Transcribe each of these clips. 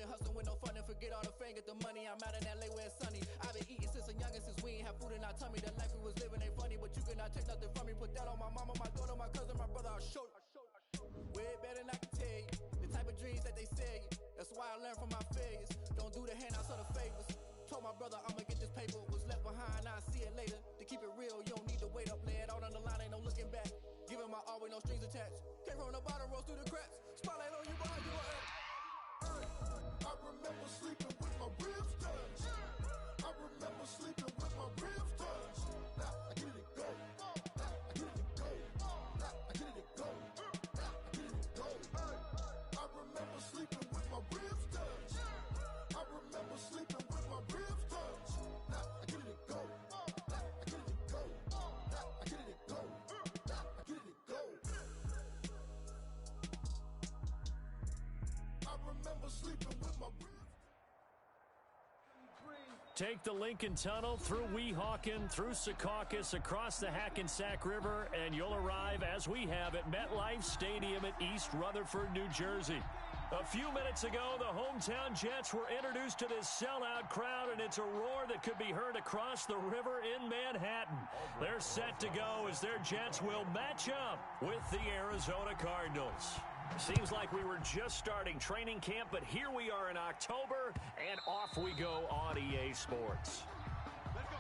been hustling with no fun and forget all the fame, get the money. I'm out in LA where it's sunny. I've been eating since I'm young and since we ain't have food in our tummy. The life we was living ain't funny, but you cannot take nothing from me. Put that on my mama, my daughter, my cousin, my brother, I'll show you. Way better than I can tell you. The type of dreams that they sell you. That's why I learned from my failures. Don't do the handouts or the favors. Told my brother I'ma get this paper. Was left behind, I'll see it later. To keep it real, you don't need to wait up. Lay it out on the line, ain't no looking back. Giving my all with no strings attached. Came from the bottom, rose through the cracks. Spotlight on you, behind you I remember sleeping with my ribs touched. I remember sleeping with my ribs touched. Now I get it go. I get it go. I get it go. I get it go. I remember sleeping with my ribs touched. I remember sleeping with my ribs touched. Now I get it go. I get it go. I get it go. I get it go. I remember sleeping with my ribs. Take the Lincoln Tunnel through Weehawken, through Secaucus, across the Hackensack River, and you'll arrive, as we have, at MetLife Stadium at East Rutherford, New Jersey. A few minutes ago, the hometown Jets were introduced to this sellout crowd, and it's a roar that could be heard across the river in Manhattan. They're set to go as their Jets will match up with the Arizona Cardinals. Seems like we were just starting training camp, but here we are in October, and off we go on EA Sports. Let's go.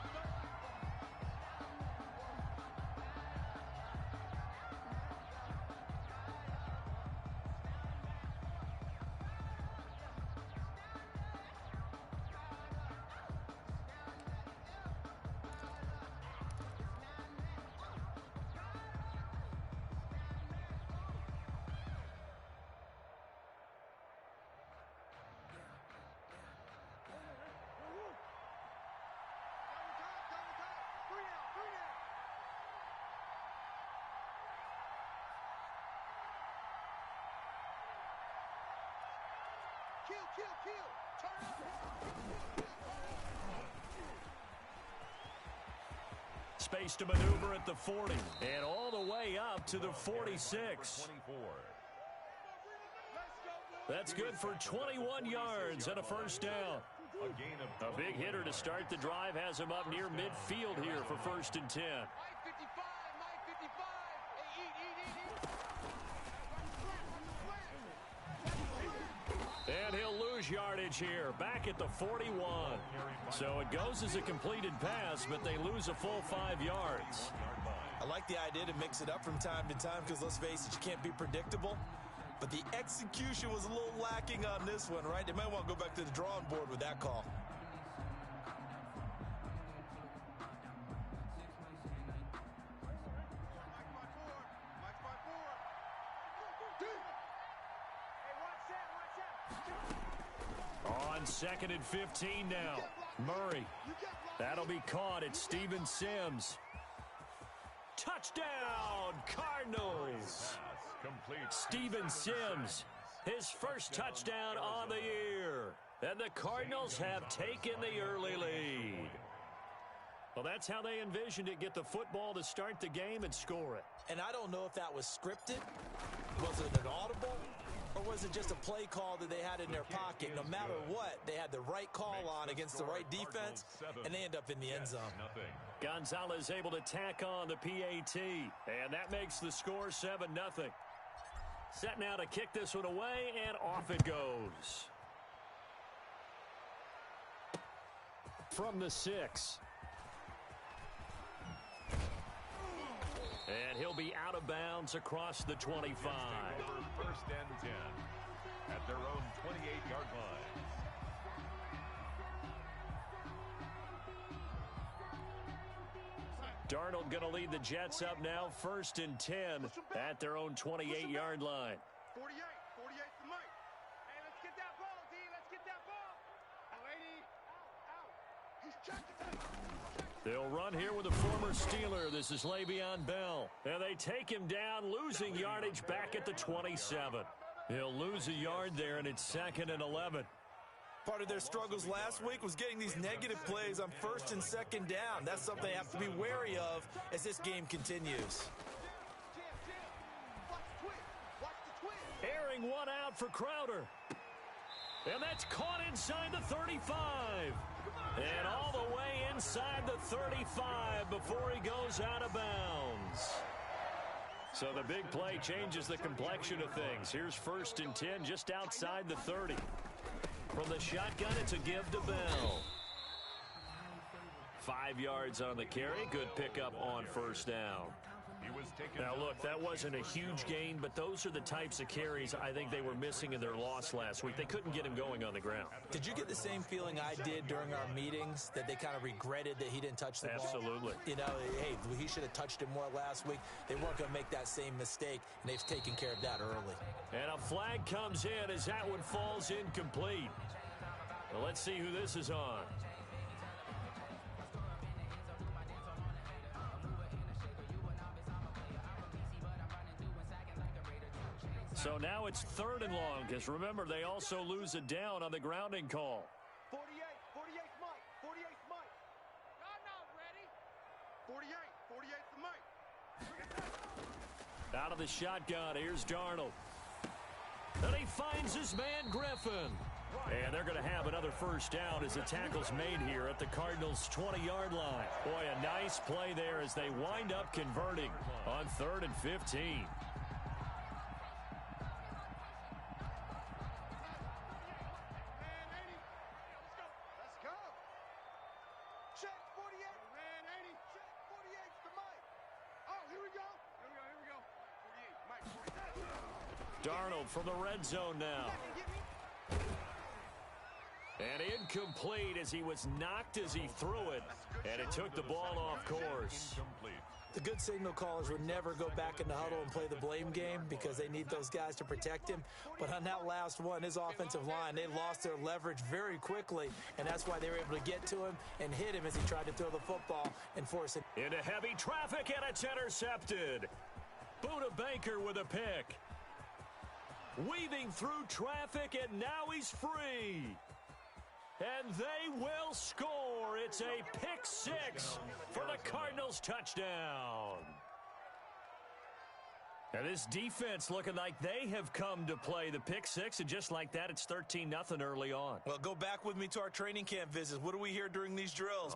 Kill. Space to maneuver at the 40 and all the way up to the 46. That's good for 21 yards and a first down. A big hitter to start the drive has him up near midfield here for 1st and 10. And he'll lose yardage here, back at the 41. So it goes as a completed pass, but they lose a full 5 yards. I like the idea to mix it up from time to time because, let's face it, you can't be predictable. But the execution was a little lacking on this one, right? They might want to go back to the drawing board with that call. On 2nd and 15 now. Murray. That'll be caught at Steven Sims. Touchdown, Cardinals. Steven Sims, his first touchdown on the year. And the Cardinals have taken the early lead. Well, that's how they envisioned it. Get the football to start the game and score it. And I don't know if that was scripted. Was it an audible? Or was it just a play call that they had in their pocket? No matter what, they had the right call on against the right defense, and they end up in the end zone. Gonzalez able to tack on the PAT, and that makes the score 7-0. Set now to kick this one away, and off it goes. From the 6. And he'll be out of bounds across the 25. 1st and 10 at their own 28-yard line. Darnold going to lead the Jets up now, 1st and 10 at their own 28-yard line. 48 for Mike. Hey, let's get that ball, D. Let's get that ball. Lady, out. He's checking. They'll run here with a former Steeler. This is Le'Veon Bell. And they take him down, losing yardage back at the 27. He'll lose a yard there, and it's 2nd and 11. Part of their struggles last week was getting these negative plays on 1st and 2nd down. That's something they have to be wary of as this game continues. Airing one out for Crowder. And that's caught inside the 35. And all the way inside the 35 before he goes out of bounds. So the big play changes the complexion of things. Here's 1st and 10 just outside the 30. From the shotgun, it's a give to Bell. 5 yards on the carry. Good pickup on 1st down. Now, look, that wasn't a huge gain, but those are the types of carries I think they were missing in their loss last week. They couldn't get him going on the ground. Did you get the same feeling I did during our meetings, that they kind of regretted that he didn't touch the ball? Absolutely. You know, hey, he should have touched it more last week. They weren't going to make that same mistake, and they've taken care of that early. And a flag comes in as that one falls incomplete. Well, let's see who this is on. So now it's 3rd and long, because remember, they also lose it down on the grounding call. 48 Mike. 48 Mike. I'm not ready. 48 the Mike. Out of the shotgun, here's Darnold. And he finds his man Griffin. And they're going to have another 1st down as the tackle's made here at the Cardinals' 20-yard line. Boy, a nice play there as they wind up converting on 3rd and 15. Darnold from the red zone now. And incomplete as he was knocked as he threw it. And it took the ball off course. The good signal callers would never go back in the huddle and play the blame game because they need those guys to protect him. But on that last one, his offensive line, they lost their leverage very quickly, and that's why they were able to get to him and hit him as he tried to throw the football and force it. Into heavy traffic, and it's intercepted. Buda Baker with a pick. Weaving through traffic, and now he's free. And they will score. It's a pick 6 for the Cardinals touchdown. And this defense looking like they have come to play the pick 6, and just like that, it's 13-0 early on. Well, go back with me to our training camp visits. What do we hear during these drills?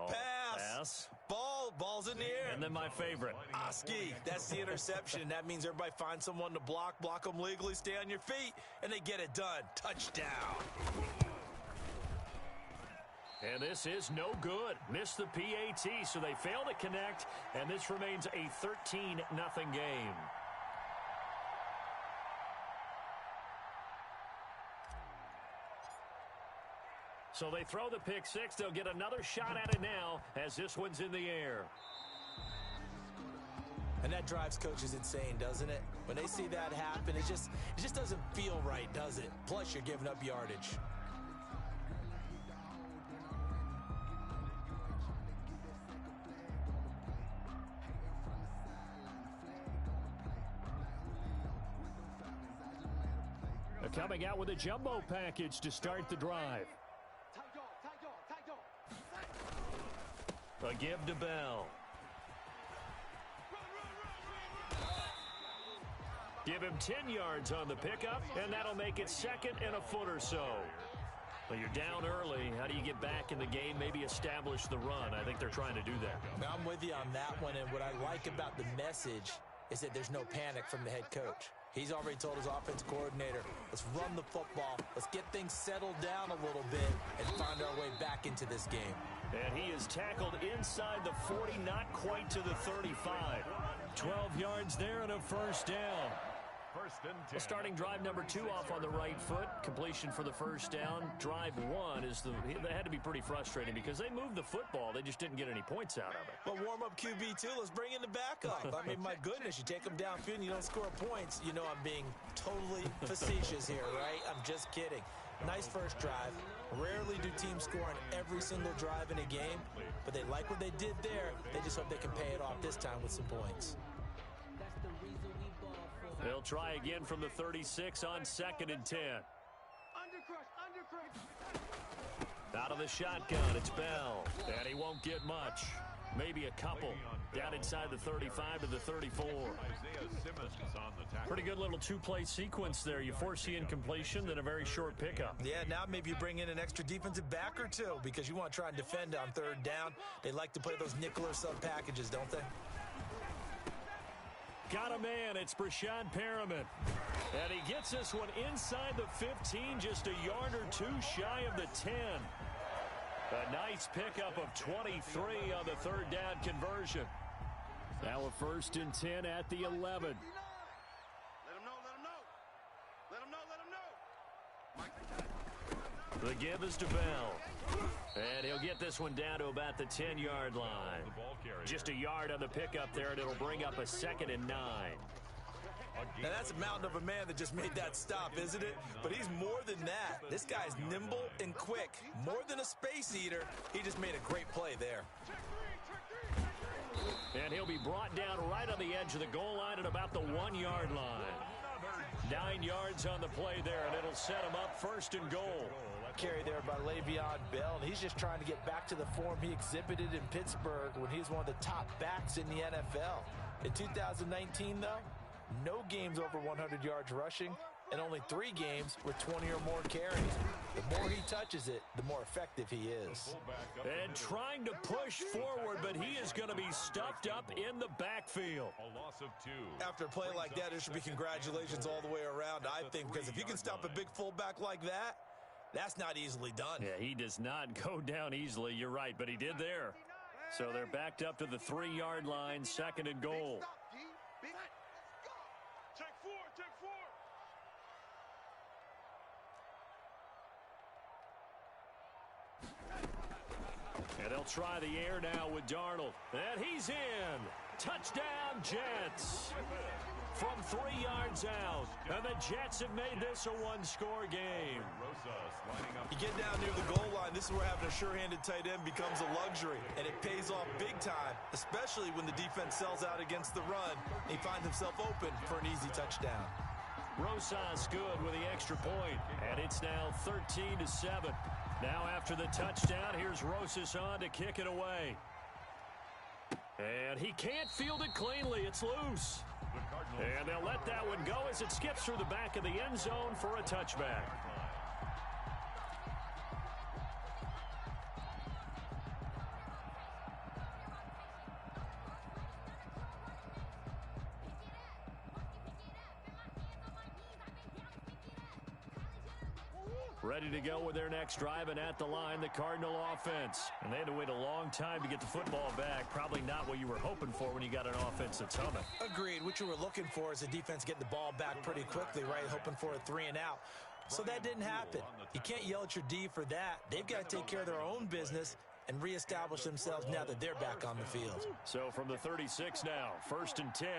Pass. Ball's in the air. And then my favorite. Oski. That's the interception. That means everybody finds someone to block them legally, stay on your feet, and they get it done. Touchdown. And this is no good. Missed the PAT, so they fail to connect, and this remains a 13-0 game. So they throw the pick 6. They'll get another shot at it now as this one's in the air. And that drives coaches insane, doesn't it? When they see that happen, it just doesn't feel right, does it? Plus, you're giving up yardage. They're coming out with a jumbo package to start the drive. A give to Bell. Give him 10 yards on the pickup, and that'll make it 2nd and a foot or so. Well, you're down early. How do you get back in the game, maybe establish the run? I think they're trying to do that. Now, I'm with you on that one, and what I like about the message is that there's no panic from the head coach. He's already told his offense coordinator, let's run the football, let's get things settled down a little bit, and find our way back into this game. And he is tackled inside the 40, not quite to the 35. 12 yards there and a 1st down. Well, starting drive number 2 off on the right foot. Completion for the 1st down. Drive 1 that had to be pretty frustrating because they moved the football. They just didn't get any points out of it. But warm-up QB2, let's bring in the backup. I mean, my goodness, you take them downfield and you don't score points. You know I'm being totally facetious here, right? I'm just kidding. Nice first drive. Rarely do teams score on every single drive in a game, but they like what they did there. They just hope they can pay it off this time with some points. They'll try again from the 36 on 2nd and 10. Out of the shotgun, it's Bell. And he won't get much. maybe a couple. Down inside the 35 to the 34. Pretty good little two-play sequence there. You force the incompletion, then a very short pickup. Yeah, now maybe you bring in an extra defensive back or two because you want to try and defend on third down. They like to play those nickel or sub packages, don't they? Got a man. It's Brashad Perriman. And he gets this one inside the 15, just a yard or two shy of the 10. A nice pickup of 23 on the third down conversion. Now a 1st and 10 at the 11. Let him know, let him know. Let him know, let him know. The give is to Bell. And he'll get this one down to about the 10-yard line. Just a yard on the pickup there, and it'll bring up a 2nd and 9. Now, that's a mountain of a man that just made that stop, isn't it? But he's more than that. This guy's nimble and quick. More than a space eater. He just made a great play there. And he'll be brought down right on the edge of the goal line at about the 1-yard line. 9 yards on the play there, and it'll set him up 1st and goal. Carry there by Le'Veon Bell, and he's just trying to get back to the form he exhibited in Pittsburgh when he was one of the top backs in the NFL. In 2019, though, no games over 100 yards rushing, and only 3 games with 20 or more carries. The more he touches it, the more effective he is. And trying to push forward, but he is going to be stuffed up in the backfield. A loss of 2. After a play like that, there should be congratulations all the way around, I think, because if you can stop a big fullback like that, that's not easily done. Yeah, he does not go down easily. You're right, but he did there. So they're backed up to the 3-yard line, 2nd and goal. Take 4, take 4. And they'll try the air now with Darnold. And he's in. Touchdown, Jets. From 3 yards out. And the Jets have made this a one-score game. You get down near the goal line, this is where having a sure-handed tight end becomes a luxury. And it pays off big time, especially when the defense sells out against the run. He finds himself open for an easy touchdown. Rosas good with the extra point. And it's now 13-7. Now after the touchdown, here's Rosas on to kick it away. And he can't field it cleanly. It's loose. And they'll let that one go as it skips through the back of the end zone for a touchback. Ready to go with their next drive, and at the line, the Cardinal offense. And they had to wait a long time to get the football back. Probably not what you were hoping for when you got an offense that's humming. Agreed. What you were looking for is the defense getting the ball back pretty quickly, right? Hoping for a 3 and out. So that didn't happen. You can't yell at your D for that. They've got to take care of their own business and reestablish themselves now that they're back on the field. So from the 36 now, 1st and 10.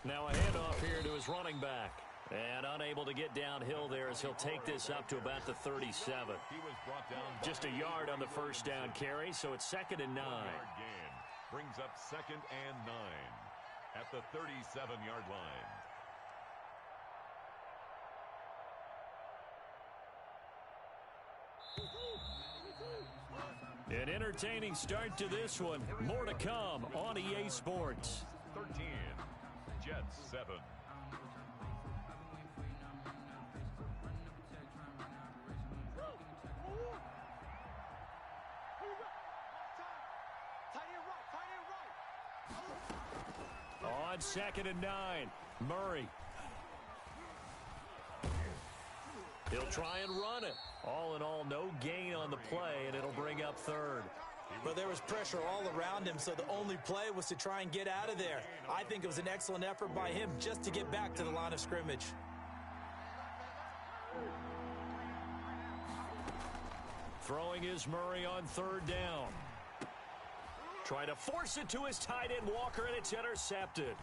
Now a handoff here to his running back. And unable to get downhill there as he'll take this up to about the 37. Just a yard on the 1st down carry, so it's 2nd and 9. Brings up 2nd and 9 at the 37-yard line. An entertaining start to this one. More to come on EA Sports. 13, Jets 7. On 2nd and 9, Murray. He'll try and run it. All in all, no gain on the play, and it'll bring up 3rd. But there was pressure all around him, so the only play was to try and get out of there. I think it was an excellent effort by him just to get back to the line of scrimmage. Throwing is Murray on 3rd down. Trying to force it to his tight end, Walker, and it's intercepted.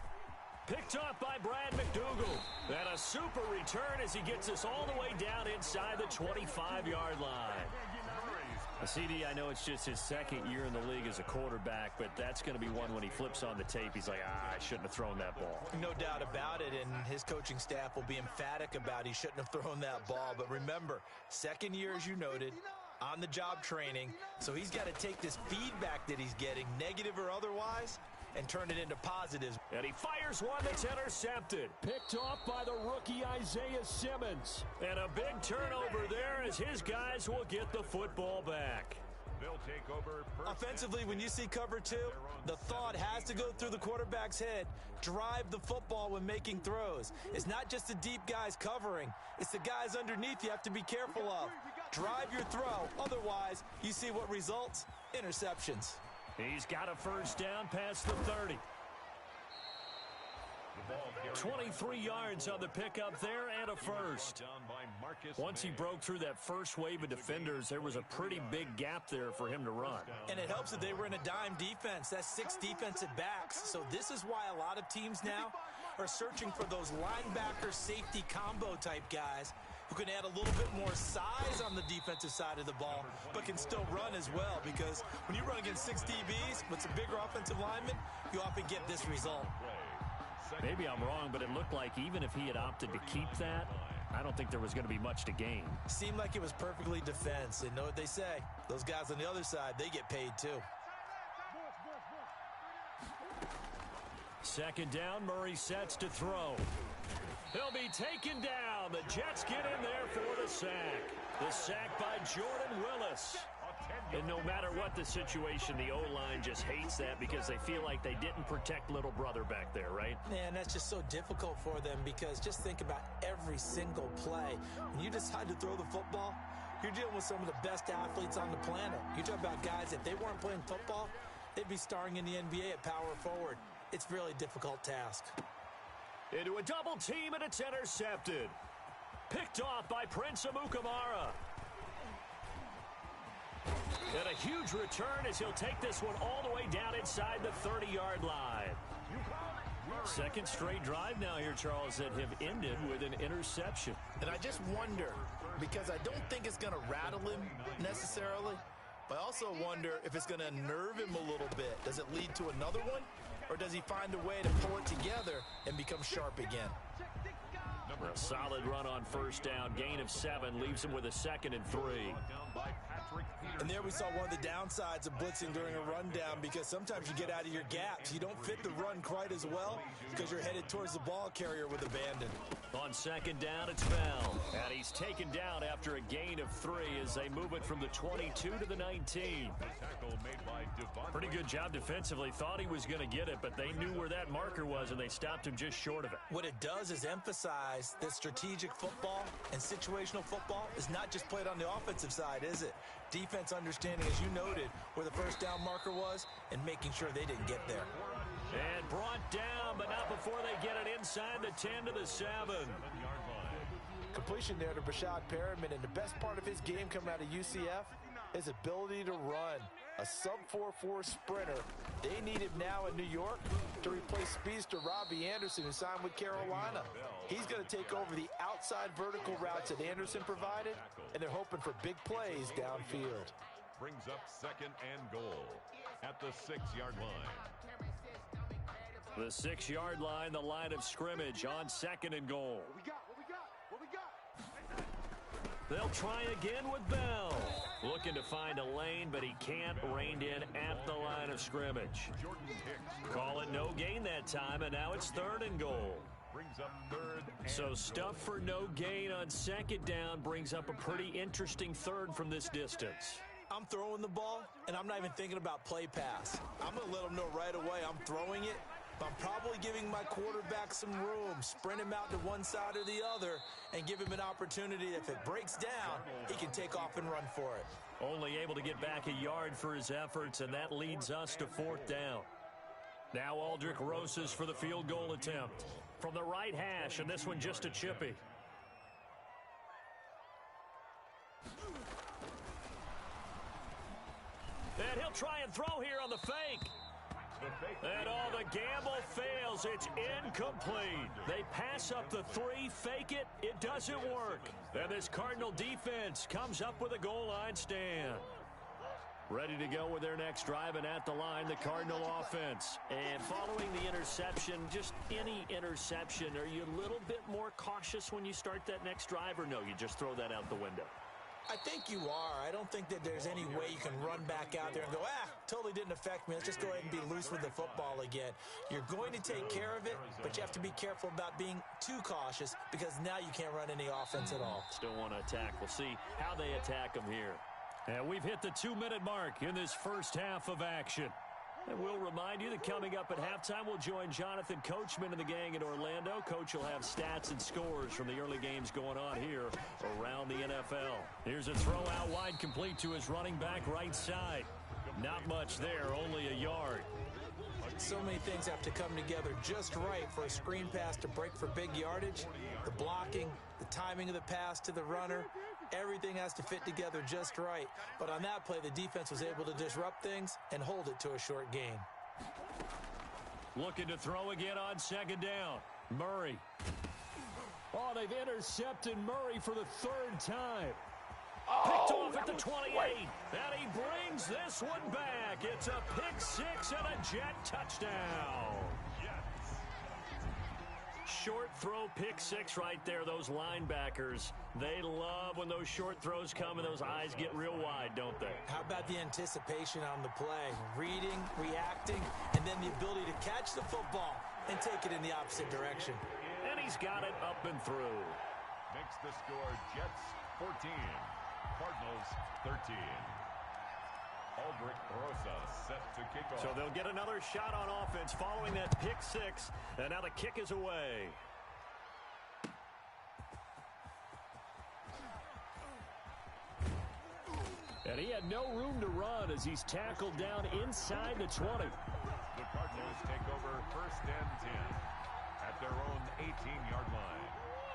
Picked up by Brad McDougal. And a super return as he gets us all the way down inside the 25-yard line. CD, I know it's just his 2nd year in the league as a quarterback, but that's going to be one when he flips on the tape. He's like, I shouldn't have thrown that ball. No doubt about it, and his coaching staff will be emphatic about he shouldn't have thrown that ball. But remember, 2nd year, as you noted, on-the-job training, so he's got to take this feedback that he's getting, negative or otherwise, and turn it into positives. And he fires one that's intercepted. Picked off by the rookie Isaiah Simmons. And a big turnover there as his guys will get the football back. They'll take over Offensively, when you see cover 2, the thought has to go through the quarterback's head. Drive the football when making throws. It's not just the deep guys covering. It's the guys underneath you have to be careful of. Drive your throw. Otherwise, you see what results? Interceptions. He's got a first down past the 30. 23 yards on the pickup there and a first. Once he broke through that first wave of defenders, there was a pretty big gap there for him to run. And it helps that they were in a dime defense. That's 6 defensive backs. So this is why a lot of teams now are searching for those linebacker safety combo type guys who can add a little bit more size on the defensive side of the ball, but can still run as well, because when you run against 6 DBs with some bigger offensive linemen, you often get this result. Maybe I'm wrong, but it looked like even if he had opted to keep that, I don't think there was going to be much to gain. Seemed like it was perfectly defense, and know what they say. Those guys on the other side, they get paid too. Second down, Murray sets to throw. He'll be taken down. The Jets get in there for the sack. The sack by Jordan Willis. And no matter what the situation, the O-line just hates that because they feel like they didn't protect little brother back there, right? Man, that's just so difficult for them, because just think about every single play. When you decide to throw the football, you're dealing with some of the best athletes on the planet. You're talking about guys, if they weren't playing football, they'd be starring in the NBA at power forward. It's a really difficult task. Into a double team, and it's intercepted. Picked off by Prince Amukamara. And a huge return as he'll take this one all the way down inside the 30-yard line. Second straight drive now here, Charles, that have ended with an interception. And I just wonder, because I don't think it's going to rattle him necessarily, but I also wonder if it's going to unnerve him a little bit. Does it lead to another one, or does he find a way to pull it together and become sharp again? A solid run on first down. Gain of 7 leaves him with a 2nd and 3. And there we saw one of the downsides of blitzing during a rundown, because sometimes you get out of your gaps. You don't fit the run quite as well because you're headed towards the ball carrier with abandon. On second down, it's Bell. And he's taken down after a gain of 3 as they move it from the 22 to the 19. Pretty good job defensively. Thought he was going to get it, but they knew where that marker was, and they stopped him just short of it. What it does is emphasize that strategic football and situational football is not just played on the offensive side, is it? Defense understanding, as you noted, where the first down marker was and making sure they didn't get there. And brought down, but not before they get it inside the 10 to the 7. Completion there to Brashad Perriman, and the best part of his game coming out of UCF is ability to run. A sub-4.4 sprinter. They need him now in New York to replace speedster Robbie Anderson, who signed with Carolina. He's going to take over the outside vertical routes that Anderson provided, and they're hoping for big plays downfield. Brings up 2nd and goal at the 6-yard line. The 6-yard line, the line of scrimmage on 2nd and goal. They'll try again with Bell. Looking to find a lane, but he can't. Reined in at the line of scrimmage. Call it no gain that time, and now it's 3rd and goal. Brings up 3rd. So stuff for no gain on 2nd down brings up a pretty interesting 3rd from this distance. I'm throwing the ball, and I'm not even thinking about play pass. I'm going to let them know right away I'm throwing it. I'm probably giving my quarterback some room, sprint him out to one side or the other, and give him an opportunity. If it breaks down, he can take off and run for it. Only able to get back a yard for his efforts, and that leads us to 4th down. Now Aldrich Rosas for the field goal attempt. From the right hash, and this one just a chippy. And he'll try and throw here on the fake. And all the gamble fails. It's incomplete. They pass up the 3, fake it. It doesn't work. And this Cardinal defense comes up with a goal line stand. Ready to go with their next drive, and at the line, the Cardinal offense. And following the interception, just any interception, are you a little bit more cautious when you start that next drive, or no, you just throw that out the window? I think you are. I don't think that there's any way you can run back out there and go, totally didn't affect me. Let's just go ahead and be loose with the football again. You're going to take care of it, but you have to be careful about being too cautious because now you can't run any offense at all. Still want to attack. We'll see how they attack them here. And we've hit the 2-minute mark in this first half of action. And we'll remind you that coming up at halftime, we'll join Jonathan Coachman and the gang in Orlando. Coach will have stats and scores from the early games going on here around the NFL. Here's a throw out wide, complete to his running back right side. Not much there, only a yard. So many things have to come together just right for a screen pass to break for big yardage. The blocking, the timing of the pass to the runner, everything has to fit together just right. But on that play, the defense was able to disrupt things and hold it to a short gain. Looking to throw again on second down. Murray. Oh, they've intercepted Murray for the third time. Picked off at the 28, and he brings this one back. It's a pick six and a Jet touchdown. Short throw pick six right there. Those linebackers, they love when those short throws come and those eyes get real wide, don't they? How about the anticipation on the play? Reading, reacting, and then the ability to catch the football and take it in the opposite direction. And he's got it up and through. Makes the score Jets 14, Cardinals 13. Aldrich Rosa set to kick off. So they'll get another shot on offense following that pick six. And now the kick is away. And he had no room to run as he's tackled down inside the 20. The Cardinals take over first and 10 at their own 18-yard line.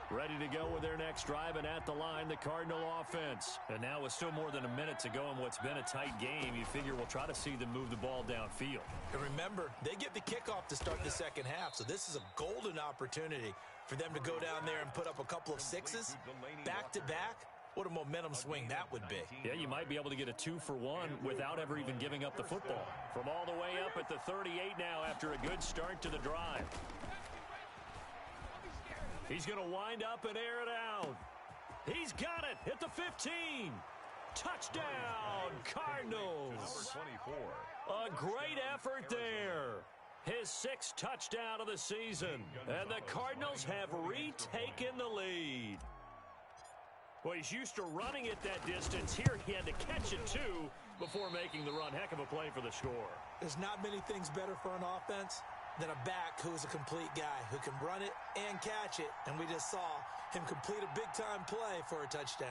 Ready to go with their next drive, and at the line, the Cardinal offense. And now with still more than a minute to go in what's been a tight game, you figure we'll try to see them move the ball downfield. And remember, they get the kickoff to start the second half, so this is a golden opportunity for them to go down there and put up a couple of sixes back-to-back. What a momentum swing that would be. Yeah, you might be able to get a 2-for-1 without ever even giving up the football. From all the way up at the 38 now after a good start to the drive. He's going to wind up and air it out. He's got it at the 15. Touchdown, Cardinals. Number 24. A great effort there. His sixth touchdown of the season. And the Cardinals have retaken the lead. Well, he's used to running it that distance. Here he had to catch it, too, before making the run. Heck of a play for the score. There's not many things better for an offense than a back who is a complete guy who can run it and catch it. And we just saw him complete a big-time play for a touchdown.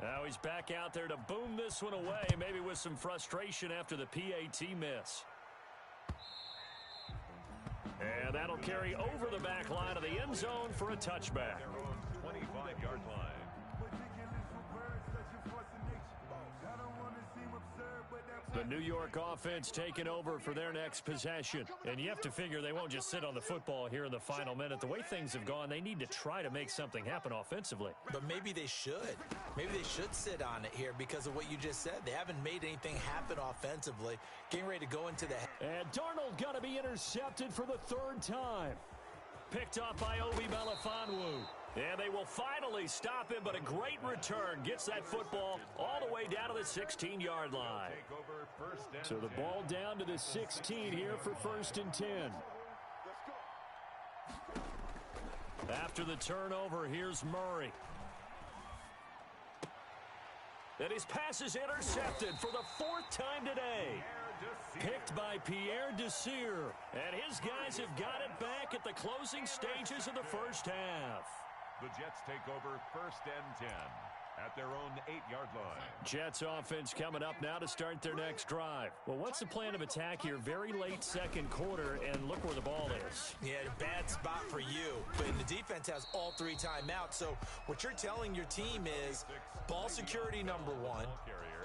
Now he's back out there to boom this one away, maybe with some frustration after the PAT miss. And that'll carry over the back line of the end zone for a touchback. 25-yard line. The New York offense taking over for their next possession. And you have to figure they won't just sit on the football here in the final minute. The way things have gone, they need to try to make something happen offensively. But maybe they should. Maybe they should sit on it here because of what you just said. They haven't made anything happen offensively. Getting ready to go into the... And Darnold going to be intercepted for the third time. Picked up by Obi Melifonwu. And they will finally stop him, but a great return. Gets that football all the way down to the 16-yard line. So the ball down to the 16 here for first and 10. After the turnover, here's Murray. And his pass is intercepted for the fourth time today. Picked by Pierre Desir. And his guys have got it back at the closing stages of the first half. The Jets take over first and 10 at their own 8-yard line. Jets offense coming up now to start their next drive. Well, what's the plan of attack here? Very late second quarter, and look where the ball is. Yeah, bad spot for you. But the defense has all three timeouts. So what you're telling your team is ball security number one.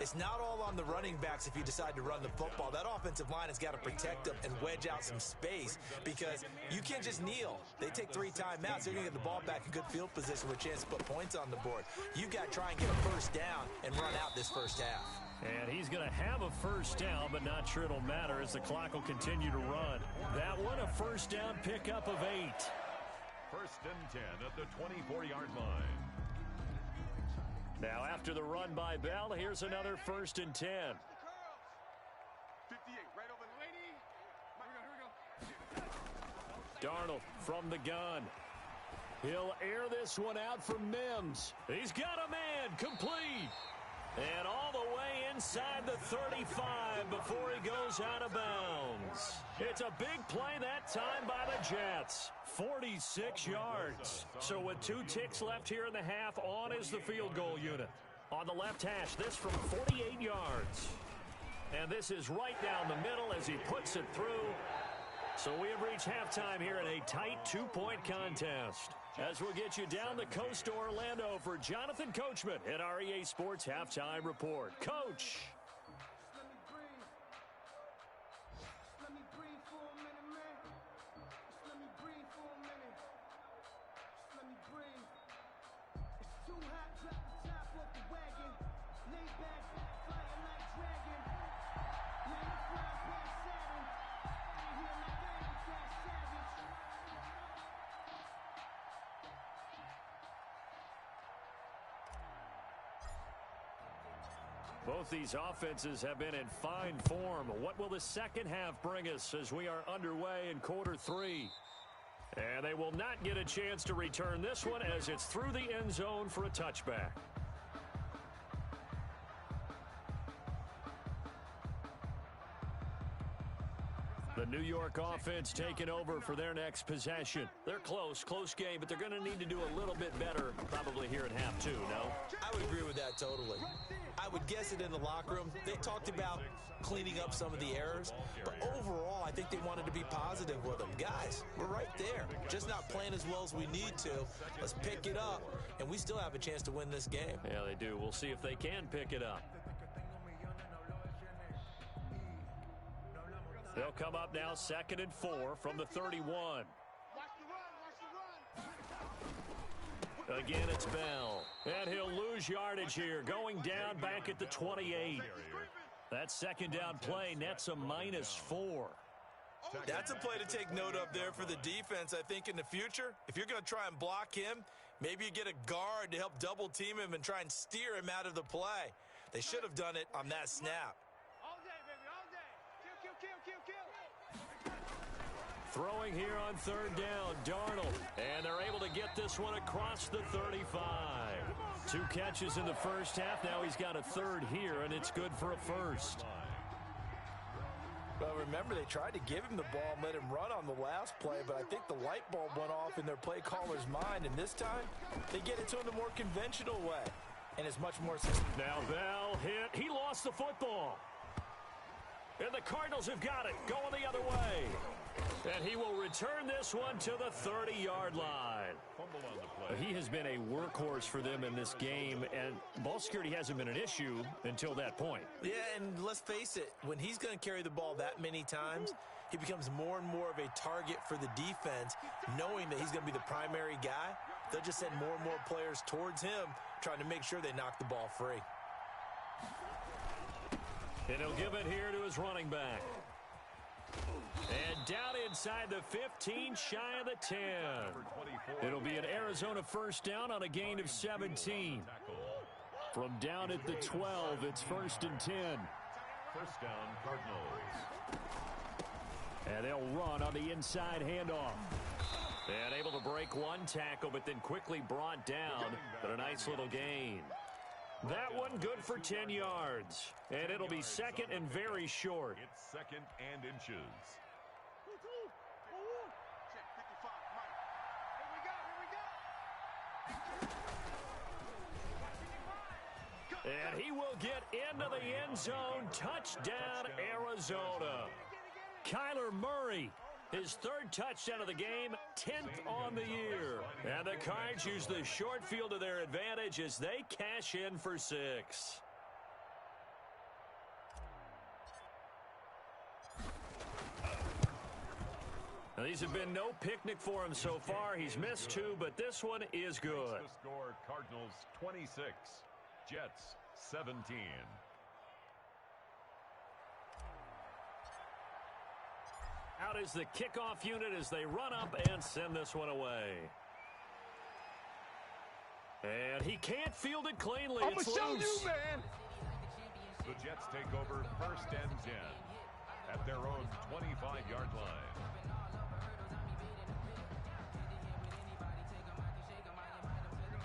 It's not all on the running backs if you decide to run the football. That offensive line has got to protect them and wedge out some space because you can't just kneel. They take three timeouts. They're going to get the ball back in good field position with a chance to put points on the board. You've got to try and get a first down and run out this first half. And he's going to have a first down, but not sure it'll matter as the clock will continue to run. That one, a first down pickup of 8. First and 10 at the 24-yard line. Now after the run by Bell, here's another first and 10. 58, right over the lady. Here we go. Darnold from the gun. He'll air this one out for Mims. He's got a man, complete. And all the way inside the 35 before he goes out of bounds. It's a big play that time by the Jets. 46 yards. So with 2 ticks left here in the half, on is the field goal unit. On the left hash, this from 48 yards. And this is right down the middle as he puts it through. So we have reached halftime here in a tight 2-point contest. As we'll get you down the coast to Orlando for Jonathan Coachman at our EA Sports Halftime Report. Coach. Let me breathe. Let me breathe for a minute, man. Just let me breathe for a minute. Just let me breathe. It's too hot, drop the top off the wagon. Lay back, flying like dragon. Now you fly past Saturn. Ain't here like I ain't that savage. Both these offenses have been in fine form. What will the second half bring us as we are underway in quarter 3? And they will not get a chance to return this one as it's through the end zone for a touchback. The New York offense taking over for their next possession. They're close game, but they're going to need to do a little bit better probably here in half 2, no? I would agree with that totally. I would guess it in the locker room. They talked about cleaning up some of the errors, but overall, I think they wanted to be positive with them. Guys, we're right there. Just not playing as well as we need to. Let's pick it up, and we still have a chance to win this game. Yeah, they do. We'll see if they can pick it up. They'll come up now 2nd and 4 from the 31. Watch the run. Again, it's Bell. And he'll lose yardage here, going down back at the 28. That second down play nets a -4. That's a play to take note of there for the defense. I think in the future, if you're going to try and block him, maybe you get a guard to help double team him and try and steer him out of the play. They should have done it on that snap. All day, baby, all day. Kill. Throwing here on 3rd down, Darnold. And they're able to get this one across the 35. 2 catches in the first half. Now he's got a 3rd here, and it's good for a first. Well, remember, they tried to give him the ball and let him run on the last play, but I think the light bulb went off in their play caller's mind, and this time they get it to him the more conventional way, and it's much more successful. Now Bell hit. He lost the football. And the Cardinals have got it, going the other way. And he will return this one to the 30-yard line. He has been a workhorse for them in this game, and ball security hasn't been an issue until that point. Yeah, and let's face it, when he's going to carry the ball that many times, he becomes more and more of a target for the defense, knowing that he's going to be the primary guy. They'll just send more and more players towards him, trying to make sure they knock the ball free. And he'll give it here to his running back. And down inside the 15, shy of the 10. It'll be an Arizona first down on a gain of 17. From down at the 12, it's 1st and 10. First down, Cardinals. And they'll run on the inside handoff. And able to break one tackle, but then quickly brought down. But a nice little gain. That one good for 10 yards. And it'll be 2nd and very short. It's 2nd and inches. Check 55, Mike. Here we go. And he will get into the end zone. Touchdown, Arizona. Kyler Murray, his 3rd touchdown of the game, 10th on the year. And the Cards use the short field to their advantage as they cash in for 6. Now, these have been no picnic for him so far. He's missed 2, but this one is good. The score, Cardinals 26, Jets 17. Out is the kickoff unit as they run up and send this one away. And he can't field it cleanly. I'm it's gonna show loose. you, man. The Jets take over 1st and 10 at their own 25-yard line.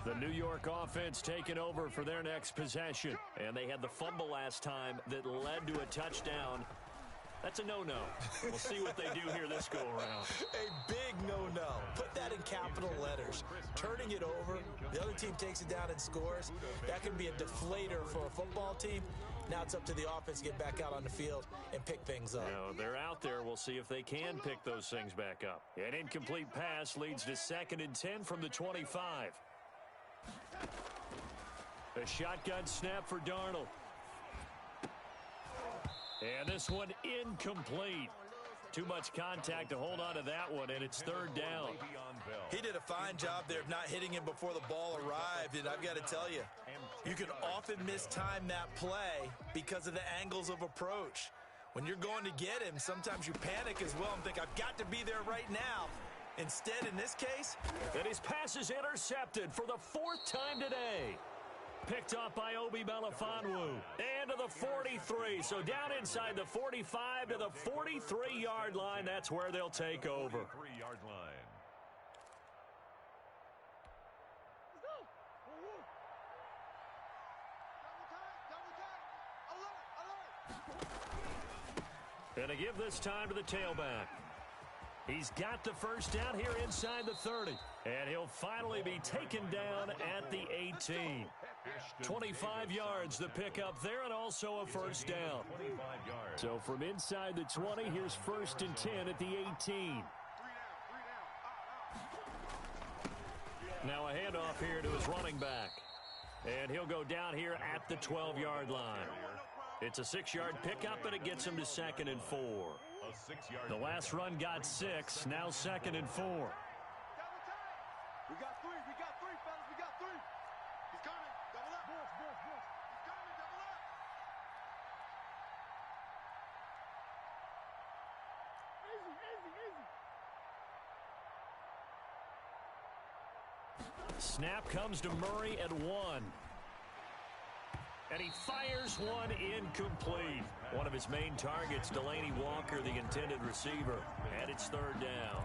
The New York offense taking over for their next possession. And they had the fumble last time that led to a touchdown. That's a no-no. We'll see what they do here this go-around. A big no-no. Put that in capital letters. Turning it over, the other team takes it down and scores. That can be a deflator for a football team. Now it's up to the offense to get back out on the field and pick things up. Now, they're out there. We'll see if they can pick those things back up. An incomplete pass leads to 2nd and 10 from the 25. A shotgun snap for Darnold. And this one incomplete. Too much contact to hold on to that one, and it's 3rd down. He did a fine job there of not hitting him before the ball arrived, and I've got to tell you, you can often mistime that play because of the angles of approach. When you're going to get him, sometimes you panic as well and think, I've got to be there right now. Instead, in this case, and his pass is intercepted for the 4th time today. Picked off by Obi Melifonwu. And to the 43. So down inside the 45 to the 43-yard line. That's where they'll take over. 43-yard line. And to give this time to the tailback. He's got the first down here inside the 30. And he'll finally be taken down at the 18. 25 yards the pickup there, and also a first down. 25 yards. So from inside the 20, here's 1st and 10 at the 18. Now a handoff here to his running back. And he'll go down here at the 12-yard line. It's a 6-yard pickup, and it gets him to 2nd and 4. A 6-yard. The last run got 6, now 2nd and 4. We got 3, fellas, we got 3. He's coming, double up. He's coming, double up. Easy. Snap comes to Murray at 1. And he fires one incomplete. One of his main targets, Delaney Walker, the intended receiver. And it's 3rd down.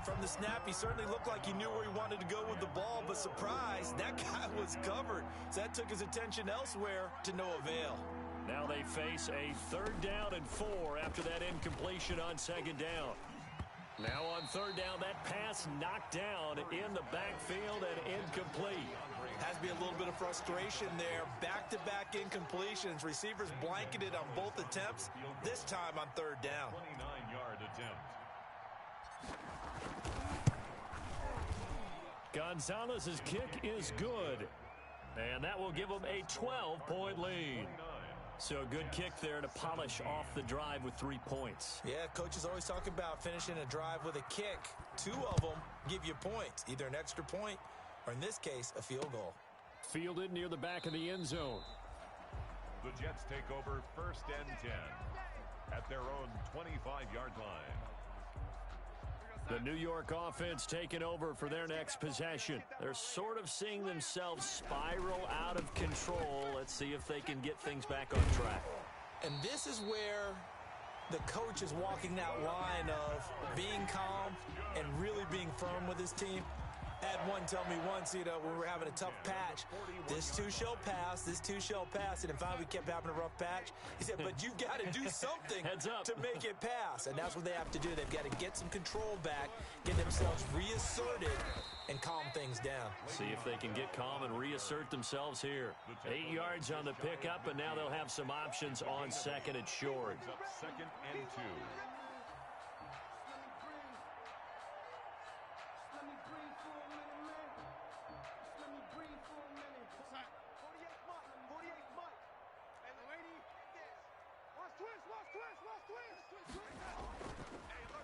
from the snap, he certainly looked like he knew where he wanted to go with the ball, but surprise, that guy was covered. So that took his attention elsewhere to no avail. Now they face a 3rd down and 4 after that incompletion on 2nd down. Now on 3rd down, that pass knocked down in the backfield and incomplete. Has to be a little bit of frustration there. Back-to-back incompletions. Receivers blanketed on both attempts, this time on 3rd down. 29-yard attempt. Gonzalez's kick is good. And that will give them a 12-point lead. So a good kick there to polish off the drive with 3 points. Yeah, coaches always talk about finishing a drive with a kick. 2 of them give you points, either an extra point or, in this case, a field goal. Fielded near the back of the end zone. The Jets take over 1st and 10 at their own 25-yard line. The New York offense taking over for their next possession. They're sort of seeing themselves spiral out of control. Let's see if they can get things back on track. And this is where the coach is walking that line of being calm and really being firm with his team. I had one tell me once, when we were having a tough patch, this too shall pass, this too shall pass. And then finally we kept having a rough patch. He said, but you've got to do something to make it pass. And that's what they have to do. They've got to get some control back, get themselves reasserted, and calm things down. See if they can get calm and reassert themselves here. 8 yards on the pickup, and now they'll have some options on 2nd and short. 2nd and 2.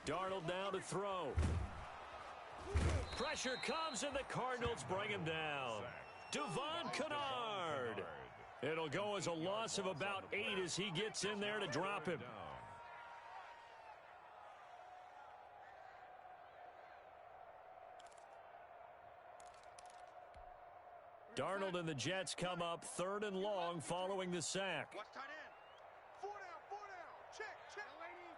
Darnold now to throw. Pressure comes, and the Cardinals bring him down. Devon Kennard. It'll go as a loss of about 8 as he gets in there to drop him. Darnold and the Jets come up 3rd and long following the sack. Watch tight end. 4 down. Check. Lady.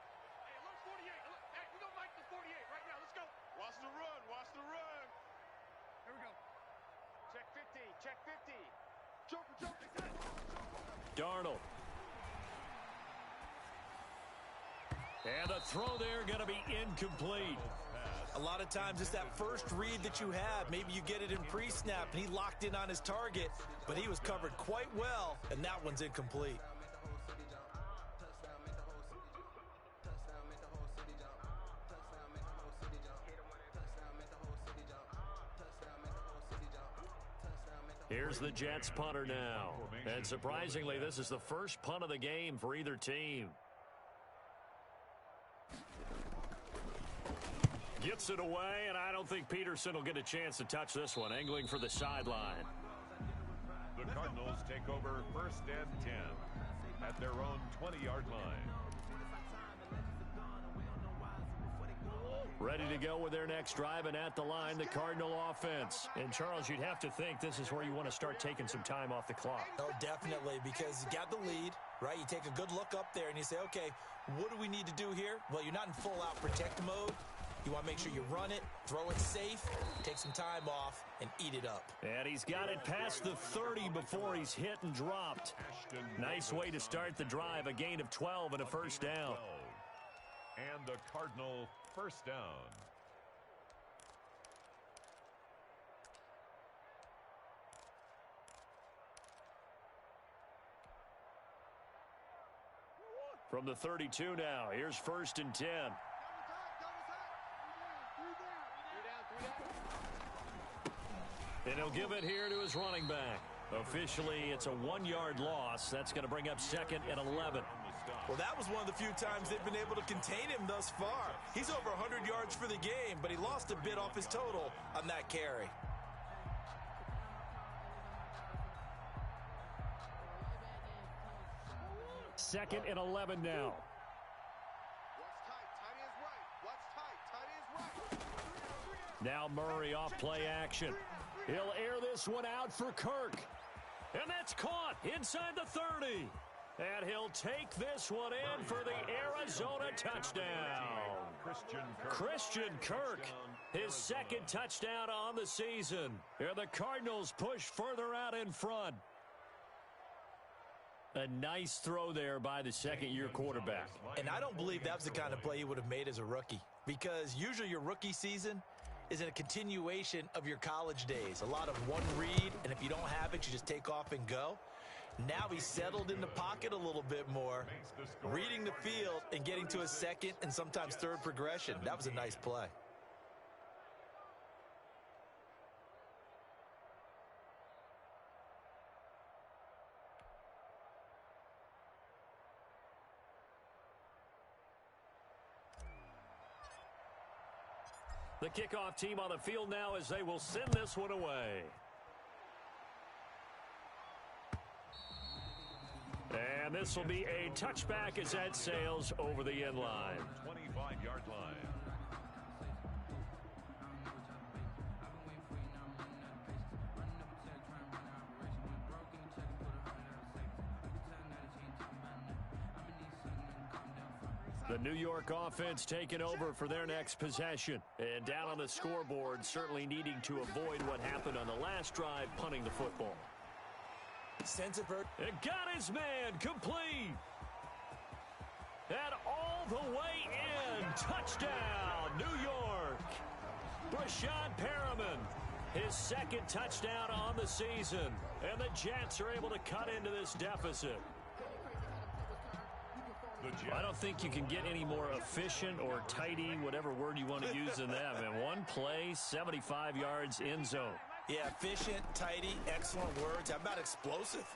Hey, look, 48. Look, hey, we don't like the 48 right now. Let's go. Watch the run. Here we go. Check 50. Joker. Darnold. And the throw there going to be incomplete. A lot of times it's that first read that you have. Maybe you get it in pre-snap, and he locked in on his target, but he was covered quite well, and that one's incomplete. Here's the Jets punter now. And surprisingly, this is the first punt of the game for either team. Gets it away, and I don't think Peterson will get a chance to touch this one. Angling for the sideline. The Cardinals take over 1st and 10 at their own 20-yard line. Ready to go with their next drive, and at the line, the Cardinal offense. And, Charles, you'd have to think this is where you want to start taking some time off the clock. Oh, definitely, because you got the lead, right? You take a good look up there, and you say, okay, what do we need to do here? Well, you're not in full-out protect mode. You want to make sure you run it, throw it safe, take some time off, and eat it up. And he's got it past the 30 before he's hit and dropped. Nice way to start the drive, a gain of 12 and a first down. And the Cardinal first down. From the 32 now, here's 1st and 10. And he'll give it here to his running back. Officially, it's a 1-yard loss. That's going to bring up 2nd and 11. Well, that was one of the few times they've been able to contain him thus far. He's over 100 yards for the game, but he lost a bit off his total on that carry. Second and 11 now. Now Murray off play action. He'll air this one out for Kirk. And that's caught inside the 30. And he'll take this one in for the Arizona touchdown. Christian Kirk, his 2nd touchdown on the season. And the Cardinals push further out in front. A nice throw there by the 2nd-year quarterback. And I don't believe that was the kind of play he would have made as a rookie, because usually your rookie season is a continuation of your college days. A lot of one read, and if you don't have it, you just take off and go. Now he's settled in the pocket a little bit more, reading the field and getting to a 2nd and sometimes 3rd progression. That was a nice play. The kickoff team on the field now as they will send this one away. And this will be a touchback as that sails over the end line. 25-yard line. The New York offense taking over for their next possession. And down on the scoreboard, certainly needing to avoid what happened on the last drive, punting the football. Sensible. And got his man complete. And all the way in. Touchdown, New York. Brashad Perriman, his 2nd touchdown on the season. And the Jets are able to cut into this deficit. I don't think you can get any more efficient or tidy, whatever word you want to use than that. Man, one play, 75 yards, end zone. Yeah, efficient, tidy, excellent words. How about explosive?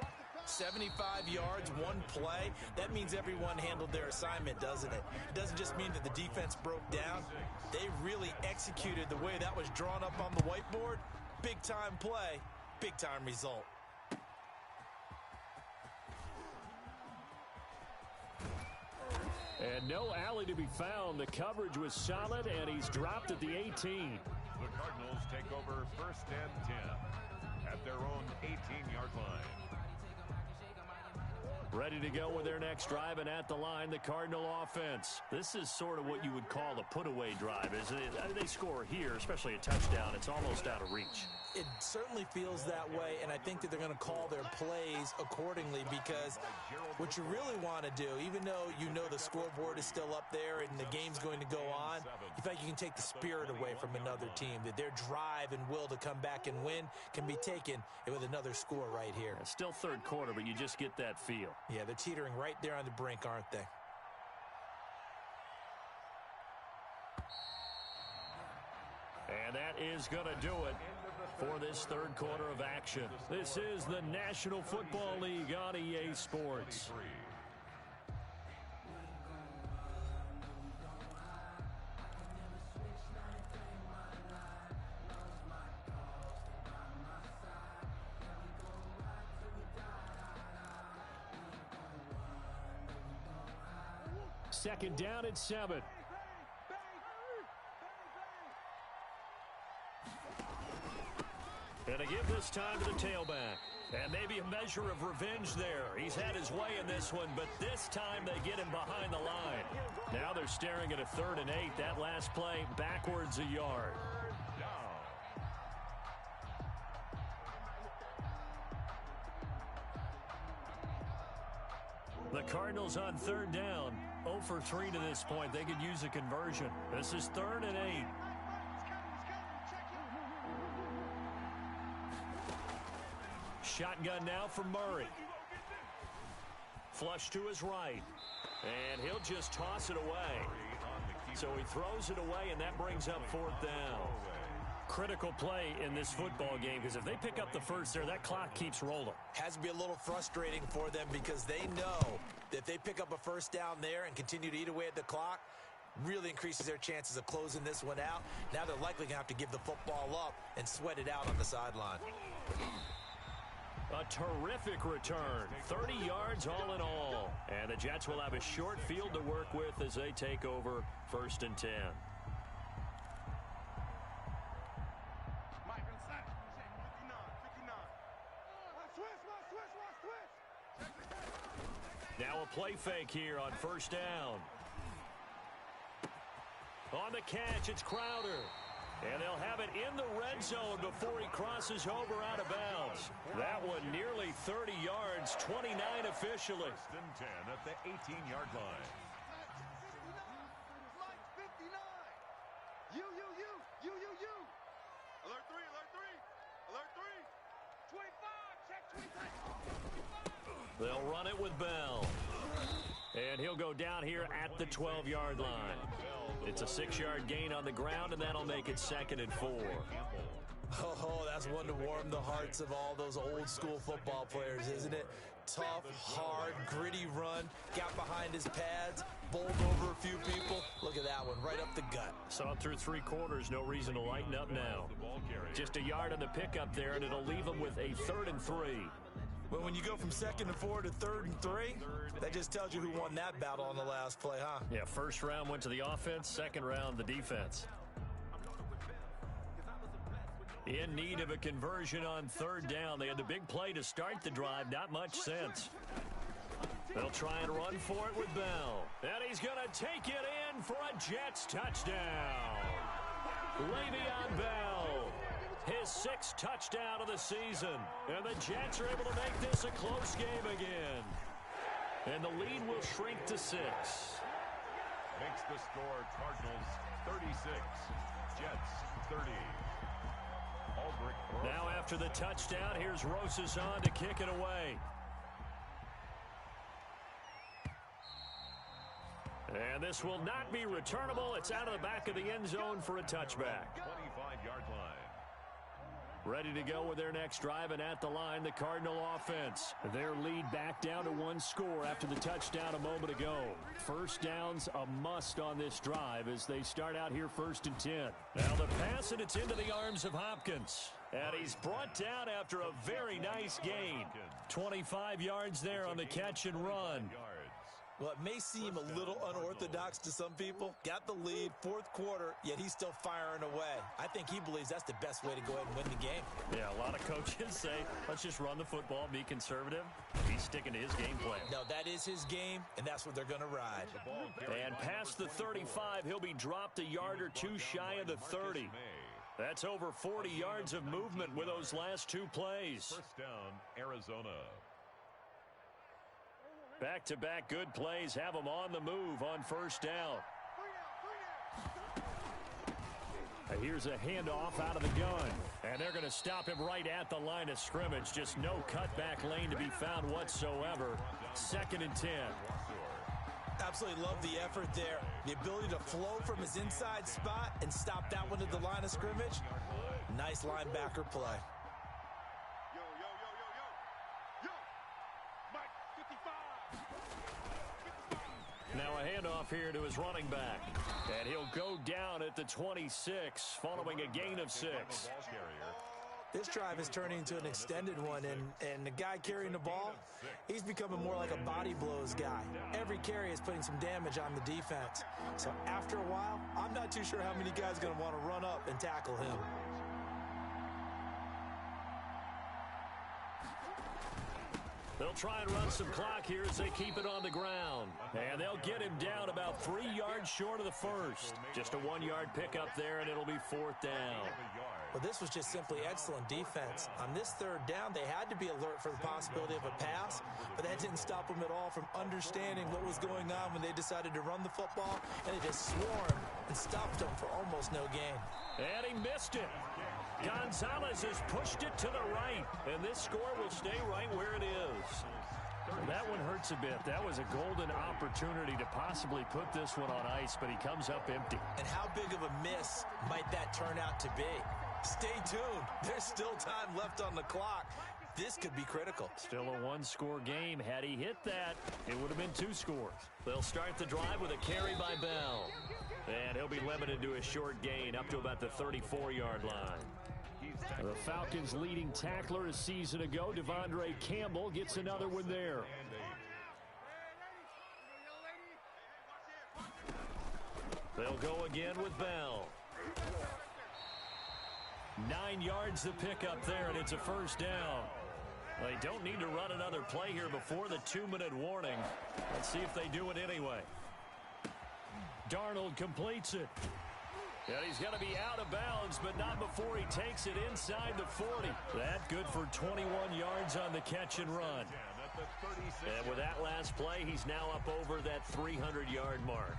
75 yards, one play. That means everyone handled their assignment, doesn't it? It doesn't just mean that the defense broke down. They really executed the way that was drawn up on the whiteboard. Big-time play, big-time result. And no alley to be found. The coverage was solid, and he's dropped at the 18. The Cardinals take over 1st and 10 at their own 18-yard line. Ready to go with their next drive, and at the line, the Cardinal offense. This is sort of what you would call a put-away drive, isn't it? They score here, especially a touchdown. It's almost out of reach. It certainly feels that way, and I think that they're going to call their plays accordingly, because what you really want to do, even though you know the scoreboard is still up there and the game's going to go on, you feel like you can take the spirit away from another team, that their drive and will to come back and win can be taken with another score right here. It's still third quarter, but you just get that feel. Yeah, they're teetering right there on the brink, aren't they? And that is going to do it for this third quarter of action. This is the National Football League on EA Sports. Second down at 7. And to give this time to the tailback. And maybe a measure of revenge there. He's had his way in this one, but this time they get him behind the line. Now they're staring at a 3rd and 8. That last play backwards a yard. The Cardinals on 3rd down. 0 for 3 to this point. They could use a conversion. This is 3rd and 8. Shotgun now from Murray. Flush to his right. And he'll just toss it away. So he throws it away, and that brings up 4th down. Critical play in this football game, because if they pick up the first there, that clock keeps rolling. Has to be a little frustrating for them, because they know that if they pick up a first down there and continue to eat away at the clock, really increases their chances of closing this one out. Now they're likely going to have to give the football up and sweat it out on the sideline. A terrific return. 30 yards all in all. And the Jets will have a short field to work with as they take over 1st and 10. Now a play fake here on 1st down. On the catch, it's Crowder. And they'll have it in the red zone before he crosses over out of bounds. That one nearly 30 yards, 29 officially. 1st and 10 at the 18-yard line. Alert 3, alert 3, alert 3. 25, check 25. They'll run it with Bell. And he'll go down here at the 12-yard line. It's a 6-yard gain on the ground, and that'll make it 2nd and 4. Oh, that's one to warm the hearts of all those old-school football players, isn't it? Tough, hard, gritty run, got behind his pads, bowled over a few people. Look at that one, right up the gut. Saw it through 3 quarters, no reason to lighten up now. Just a yard on the pickup there, and it'll leave him with a 3rd and 3. But when you go from 2nd and 4 to 3rd and 3, that just tells you who won that battle on the last play, huh? Yeah, 1st round went to the offense, 2nd round the defense. In need of a conversion on 3rd down. They had the big play to start the drive, not much sense. They'll try and run for it with Bell. And he's going to take it in for a Jets touchdown. Le'Veon Bell. His 6th touchdown of the season. And the Jets are able to make this a close game again. And the lead will shrink to 6. Makes the score Cardinals 36, Jets 30. Now after the touchdown, here's Rosas on to kick it away. And this will not be returnable. It's out of the back of the end zone for a touchback. 25-yard line. Ready to go with their next drive, and at the line, the Cardinal offense. Their lead back down to 1 score after the touchdown a moment ago. 1st down's a must on this drive as they start out here 1st and 10. Now the pass, and it's into the arms of Hopkins. And he's brought down after a very nice gain. 25 yards there on the catch and run. Well, it may seem a little unorthodox to some people. Got the lead, fourth quarter, yet he's still firing away. I think he believes that's the best way to go ahead and win the game. Yeah, a lot of coaches say, let's just run the football, be conservative. He's sticking to his game plan. No, that is his game, and that's what they're going to ride. And past the 35, he'll be dropped a yard or two shy of the 30. That's over 40 yards of movement with those last two plays. First down, Arizona. Back-to-back good plays have them on the move on first down. Here's a handoff out of the gun. And they're going to stop him right at the line of scrimmage. Just no cutback lane to be found whatsoever. 2nd and 10. Absolutely love the effort there. The ability to flow from his inside spot and stop that one at the line of scrimmage. Nice linebacker play. Now a handoff here to his running back. And he'll go down at the 26 following a gain of 6. This drive is turning into an extended one, and the guy carrying the ball, he's becoming more like a body blows guy. Every carry is putting some damage on the defense. So after a while, I'm not too sure how many guys are going to want to run up and tackle him. They'll try and run some clock here as they keep it on the ground. And they'll get him down about 3 yards short of the first. Just a 1-yard pickup there, and it'll be 4th down. Well, this was just simply excellent defense. On this 3rd down, they had to be alert for the possibility of a pass, but that didn't stop them at all from understanding what was going on when they decided to run the football, and they just swarmed and stopped them for almost no gain. And he missed it. Gonzalez has pushed it to the right, and this score will stay right where it is. That one hurts a bit. That was a golden opportunity to possibly put this one on ice, but he comes up empty. And how big of a miss might that turn out to be? Stay tuned. There's still time left on the clock. This could be critical. Still a 1-score game. Had he hit that, it would have been 2 scores. They'll start the drive with a carry by Bell. And he'll be limited to a short gain up to about the 34-yard line. The Falcons' leading tackler a season ago, Devondre Campbell, gets another one there. They'll go again with Bell. 9 yards to pick up there, and it's a first down. They don't need to run another play here before the 2-minute warning. Let's see if they do it anyway. Darnold completes it. And he's going to be out of bounds, but not before he takes it inside the 40. That good for 21 yards on the catch and run. And with that last play, he's now up over that 300-yard mark.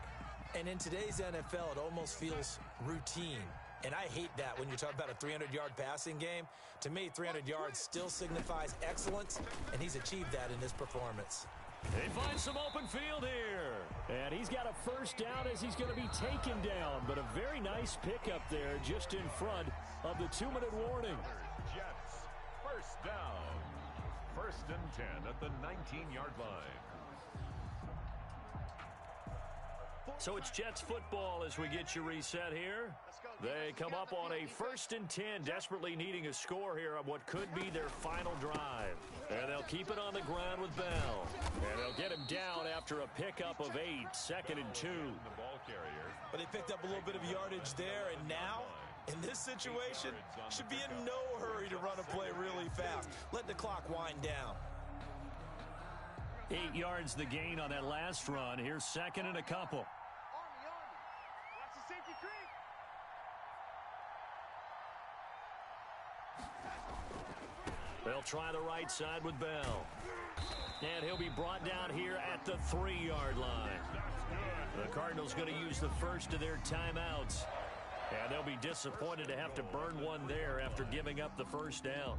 And in today's NFL, it almost feels routine. And I hate that when you talk about a 300-yard passing game. To me, 300 yards still signifies excellence, and he's achieved that in this performance. They find some open field here. And he's got a first down as he's going to be taken down. But a very nice pickup there just in front of the 2-minute warning. Jets, first down. 1st and 10 at the 19-yard line. So it's Jets football as we get you reset here. They come up on a 1st and 10, desperately needing a score here on what could be their final drive. And they'll keep it on the ground with Bell. And they'll get him down after a pickup of 8, 2nd and 2. But they picked up a little bit of yardage there, and now, in this situation, should be in no hurry to run a play really fast. Let the clock wind down. 8 yards the gain on that last run. Here's 2nd and a couple. They'll try the right side with Bell. And he'll be brought down here at the 3-yard line. The Cardinals going to use the first of their timeouts. And they'll be disappointed to have to burn one there after giving up the first down.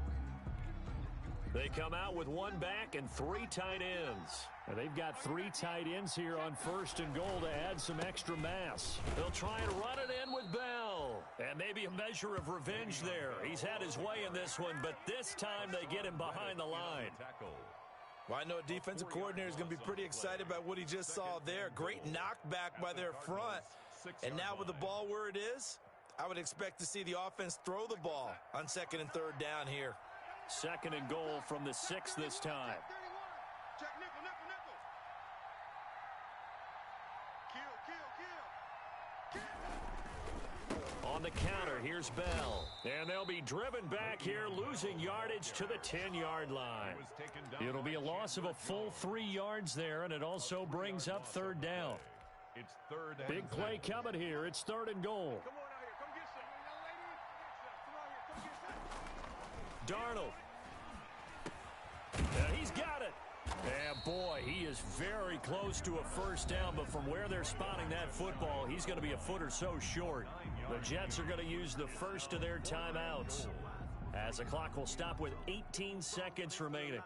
They come out with 1 back and 3 tight ends. And they've got 3 tight ends here on 1st and goal to add some extra mass. They'll try and run it in with Bell. And maybe a measure of revenge there. He's had his way in this one, but this time they get him behind the line. Well, I know a defensive coordinator is going to be pretty excited about what he just saw there. Great knockback by their front. And now with the ball where it is, I would expect to see the offense throw the ball on 2nd and 3rd down here. 2nd and goal from the 6 this time. on the counter. Here's Bell. And they'll be driven back here, losing yardage to the 10-yard line. It'll be a loss of a full 3 yards there, and it also brings up third down. It's third and Big play coming here. It's 3rd and goal. Come on out here. Come get some. Darnold. He's got it. And boy, he is very close to a first down, but from where they're spotting that football, he's going to be a foot or so short. The Jets are going to use the first of their timeouts, as the clock will stop with 18 seconds remaining.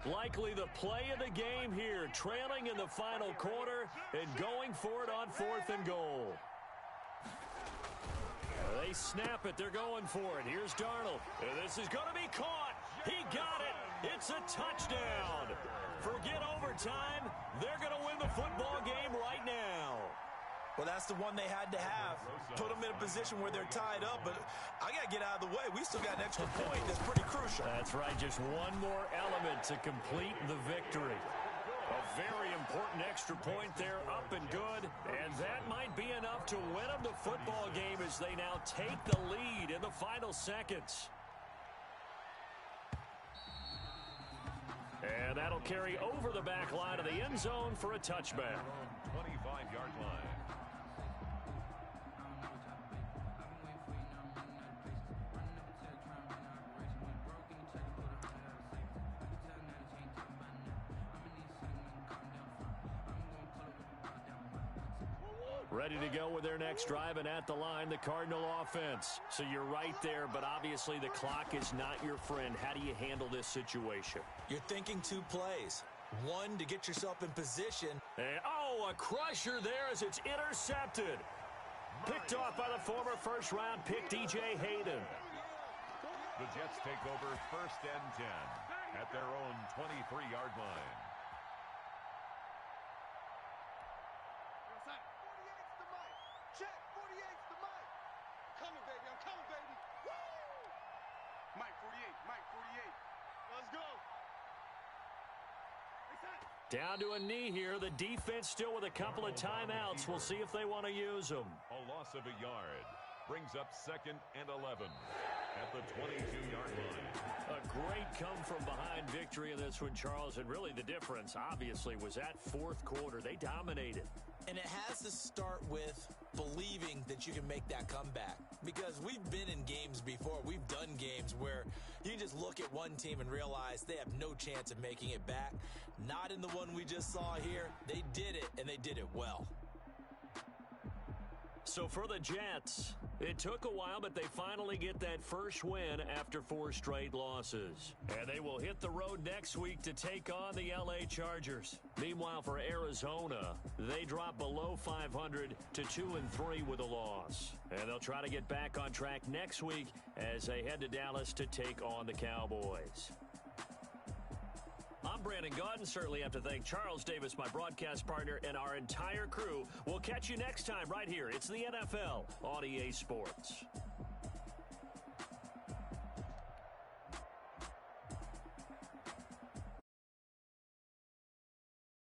Likely the play of the game here, trailing in the final quarter and going for it on 4th and goal. They snap it. They're going for it. Here's Darnold. This is going to be caught. He got it. It's a touchdown. Forget overtime. They're going to win the football game right now. Well, that's the one they had to have. Put them in a position where they're tied up, but I got to get out of the way. We still got an extra point that's pretty crucial. That's right. Just one more element to complete the victory. A very important extra point there, up and good. And that might be enough to win them the football game as they now take the lead in the final seconds. And that'll carry over the back line of the end zone for a touchback. 25-yard line. Ready to go with their next drive, and at the line, the Cardinal offense. So you're right there, but obviously the clock is not your friend. How do you handle this situation? You're thinking 2 plays. One, to get yourself in position. And, a crusher there as it's intercepted. Picked off by the former first-round pick, DJ Hayden. The Jets take over 1st and 10 at their own 23-yard line. 48's the mic. Check. 48's the mic. Coming, baby. I'm coming, baby. Woo! Mike 48. Mike 48. Let's go. Down to a knee here. The defense still with a couple of timeouts. We'll see if they want to use them. A loss of a yard brings up 2nd and 11 at the 22-yard line. A great come-from-behind victory in this one, Charles. And really the difference, obviously, was that 4th quarter. They dominated. And it has to start with believing that you can make that comeback. Because we've been in games before. We've done games where you just look at one team and realize they have no chance of making it back. Not in the one we just saw here. They did it, and they did it well. So for the Jets, it took a while, but they finally get that first win after 4 straight losses. And they will hit the road next week to take on the LA Chargers. Meanwhile, for Arizona, they drop below 500 to 2-3 with a loss. And they'll try to get back on track next week as they head to Dallas to take on the Cowboys. I'm Brandon Gaudin. Certainly have to thank Charles Davis, my broadcast partner, and our entire crew. We'll catch you next time right here. It's the NFL on EA Sports.